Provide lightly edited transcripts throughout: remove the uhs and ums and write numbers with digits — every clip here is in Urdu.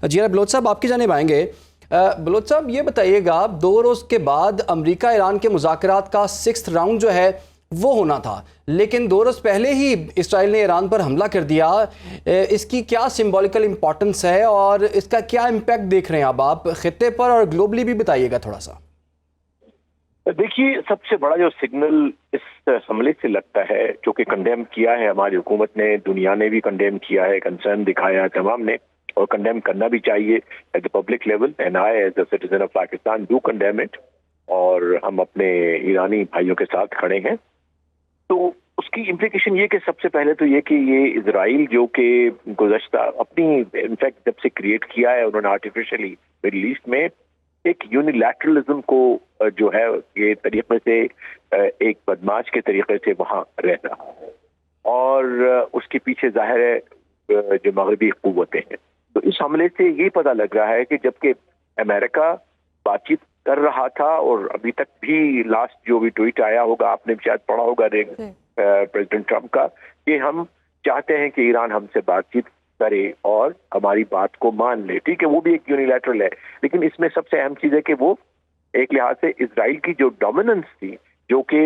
جی بلوچ صاحب آپ کی جانب آئیں گے. بلوچ صاحب یہ بتائیے گا، 2 روز کے بعد امریکہ ایران کے مذاکرات کا 6th راؤنڈ جو ہے وہ ہونا تھا، لیکن 2 روز پہلے ہی اسرائیل نے ایران پر حملہ کر دیا. اس کی کیا سمبولیکل امپورٹنس ہے اور اس کا کیا امپیکٹ دیکھ رہے ہیں اب آپ خطے پر اور گلوبلی بھی بتائیے گا تھوڑا سا. دیکھیے، سب سے بڑا جو سگنل اس حملے سے لگتا ہے، جو کہ کنڈیم کیا ہے ہماری حکومت نے، دنیا نے بھی کنڈیم کیا ہے، کنسرن دکھایا ہے تمام نے، اور کنڈیم کرنا بھی چاہیے at the public level. And I as a citizen of Pakistan do condemn it, اور ہم اپنے ایرانی بھائیوں کے ساتھ کھڑے ہیں. تو اس کی امپلیکیشن یہ کہ سب سے پہلے تو یہ کہ یہ اسرائیل جو کہ گزشتہ اپنی انفیکٹ جب سے کریٹ کیا ہے انہوں نے آرٹیفیشلی مڈل ایسٹ میں ایک یونیلیٹرلزم کو جو ہے یہ طریقے سے ایک بدماش کے طریقے سے وہاں رہ رہا ہے، اور اس کے پیچھے ظاہر ہے جو مغربی قوتیں ہیں. تو اس حملے سے یہ پتہ لگ رہا ہے کہ جبکہ امریکہ بات چیت کر رہا تھا، اور ابھی تک بھی لاسٹ جو بھی ٹویٹ آیا ہوگا آپ نے شاید پڑھا ہوگا پریزیڈنٹ ٹرمپ کا، کہ ہم چاہتے ہیں کہ ایران ہم سے بات چیت کرے اور ہماری بات کو مان لے. ٹھیک ہے، وہ بھی ایک یونیلیٹرل ہے، لیکن اس میں سب سے اہم چیز ہے کہ وہ ایک لحاظ سے اسرائیل کی جو ڈومیننس تھی، جو کہ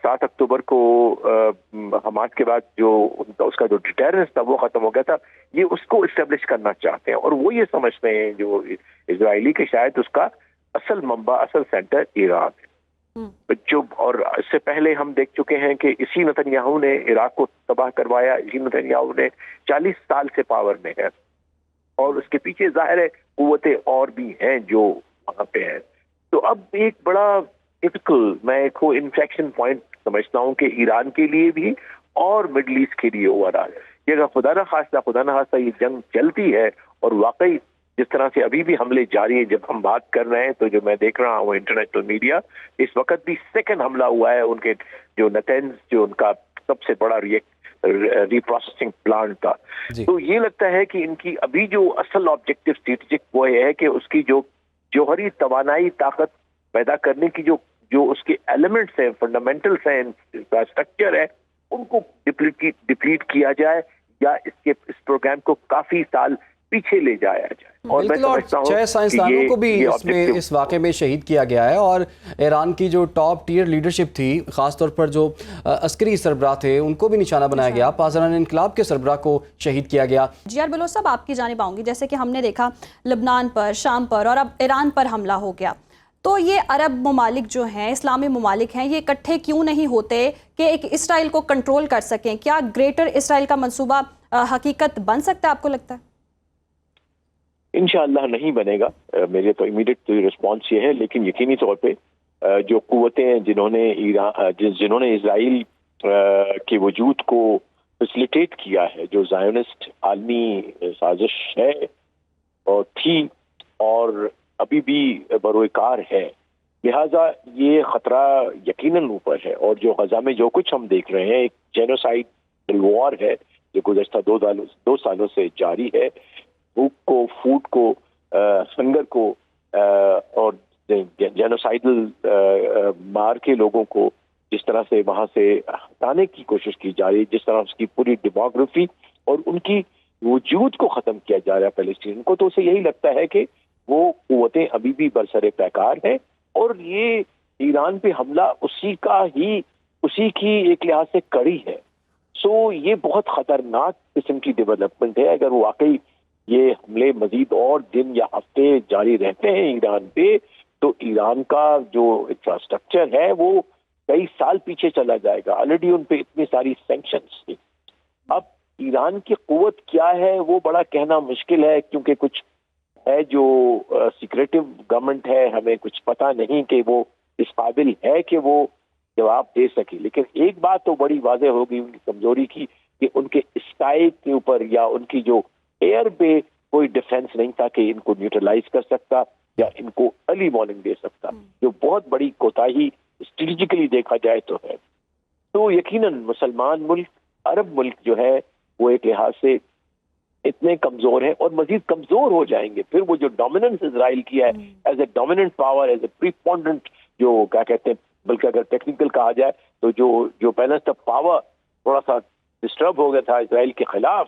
7 اکتوبر کو حماس کے بعد جو اس کا جو ڈیٹررنس تھا وہ ختم ہو گیا تھا، یہ اس کو اسٹیبلش کرنا چاہتے ہیں. اور وہ یہ سمجھتے ہیں جو اسرائیلی کہ شاید اس کا اصل منبع، اصل سینٹر ایران ہے. جو اور اس سے پہلے ہم دیکھ چکے ہیں کہ اسی نتنیاہو نے عراق کو تباہ کروایا، اسی نتنیاہو نے 40 سال سے پاور میں ہے، اور اس کے پیچھے ظاہر ہے قوتیں اور بھی ہیں جو وہاں پہ ہیں. تو اب ایک بڑا میں کو انفیکشن پوائنٹ سمجھتا ہوں کہ ایران کے لیے بھی اور مڈل ایسٹ کے لیے اوور آل یہ اگر خدا نہ خواستہ یہ جنگ چلتی ہے، اور واقعی جس طرح سے ابھی بھی حملے جاری ہیں، جب ہم بات کر رہے ہیں تو جو میں دیکھ رہا ہوں انٹرنیشنل میڈیا، اس وقت بھی 2nd حملہ ہوا ہے ان کے جو نتنز، جو ان کا سب سے بڑا ری پروسیسنگ پلانٹ تھا. تو یہ لگتا ہے کہ ان کی ابھی جو اصل آبجیکٹو اسٹریٹجک وہ ہے کہ اس کی جو جوہری توانائی طاقت پیدا کرنے کی جو اس کے ایلیمنٹس ہیں، فنڈامنٹلس ہیں، انفراسٹرکچر ہے، ان کو ڈپلیٹ کیا جائے، یا اس پروگرام کو کافی سال پیچھے لے جایا جائے. اور میں سمجھتا ہوں 6 سائنسدانوں کو بھی اس واقعے میں شہید کیا گیا ہے، اور ایران کی جو ٹاپ ٹیئر لیڈرشپ تھی، خاص طور پر جو عسکری سربراہ تھے، ان کو بھی نشانہ بنایا گیا. پاسداران انقلاب کے سربراہ کو شہید کیا گیا. جی بلوچ صاحب آپ کی جانب آؤں گی. جیسے کہ ہم نے دیکھا لبنان پر، شام پر، اور اب ایران پر حملہ ہو گیا، تو یہ عرب ممالک جو ہیں، اسلامی ممالک ہیں، یہ اکٹھے کیوں نہیں ہوتے کہ ایک اسرائیل کو کنٹرول کر سکیں؟ کیا گریٹر اسرائیل کا منصوبہ حقیقت بن سکتا ہے آپ کو لگتا ہے؟ انشاءاللہ نہیں بنے گا. میرے تو امیڈیٹ رسپانس یہ ہے، لیکن یقینی طور پہ جو قوتیں ہیں جنہوں نے اسرائیل کے وجود کو فیسیلیٹیٹ کیا ہے، جو زائونسٹ عالمی سازش ہے اور تھی اور ابھی بھی بروئے کار ہے، لہٰذا یہ خطرہ یقیناً اوپر ہے. اور جو غزہ میں جو کچھ ہم دیکھ رہے ہیں، ایک جینوسائیڈ وار ہے جو گزشتہ 2 سالوں سے جاری ہے. بھوک کو، فوڈ کو، ہنگر کو، اور جینوسائیڈل مار کے لوگوں کو جس طرح سے وہاں سے ہٹانے کی کوشش کی جا رہی ہے، جس طرح اس کی پوری ڈیموگرافی اور ان کی وجود کو ختم کیا جا رہا ہے فلسطین کو، تو اسے یہی لگتا ہے کہ وہ قوتیں ابھی بھی برسر پیکار ہیں، اور یہ ایران پہ حملہ اسی کی ایک لحاظ سے کڑی ہے. سو یہ بہت خطرناک قسم کی ڈیولپمنٹ ہے. اگر واقعی یہ حملے مزید اور دن یا ہفتے جاری رہتے ہیں ایران پہ، تو ایران کا جو انفراسٹرکچر ہے وہ کئی سال پیچھے چلا جائے گا. آلریڈی ان پہ اتنی ساری سینکشنز تھی. اب ایران کی قوت کیا ہے وہ بڑا کہنا مشکل ہے، کیونکہ کچھ ہے جو سیکریٹو گورنمنٹ ہے، ہمیں کچھ پتہ نہیں کہ وہ اس قابل ہے کہ وہ جواب دے سکے. لیکن ایک بات تو بڑی واضح ہوگی ان کی کمزوری کی، کہ ان کے اسکائی کے اوپر یا ان کی جو ایئر پہ کوئی ڈیفنس نہیں تھا کہ ان کو نیوٹرلائز کر سکتا یا ان کو ارلی وارننگ دے سکتا، جو بہت بڑی کوتاہی اسٹریٹجیکلی دیکھا جائے تو ہے. تو یقیناً مسلمان ملک، عرب ملک جو ہے وہ ایک لحاظ سے اتنے کمزور ہیں اور مزید کمزور ہو جائیں گے. پھر وہ جو ڈومیننس اسرائیل کی ہے as a dominant power, as a preponderant, جو کیا کہتے ہیں، بلکہ اگر ٹیکنیکل کہا جائے تو جو بیلنس آف پاور تھوڑا سا ڈسٹرب ہو گیا تھا اسرائیل کے خلاف،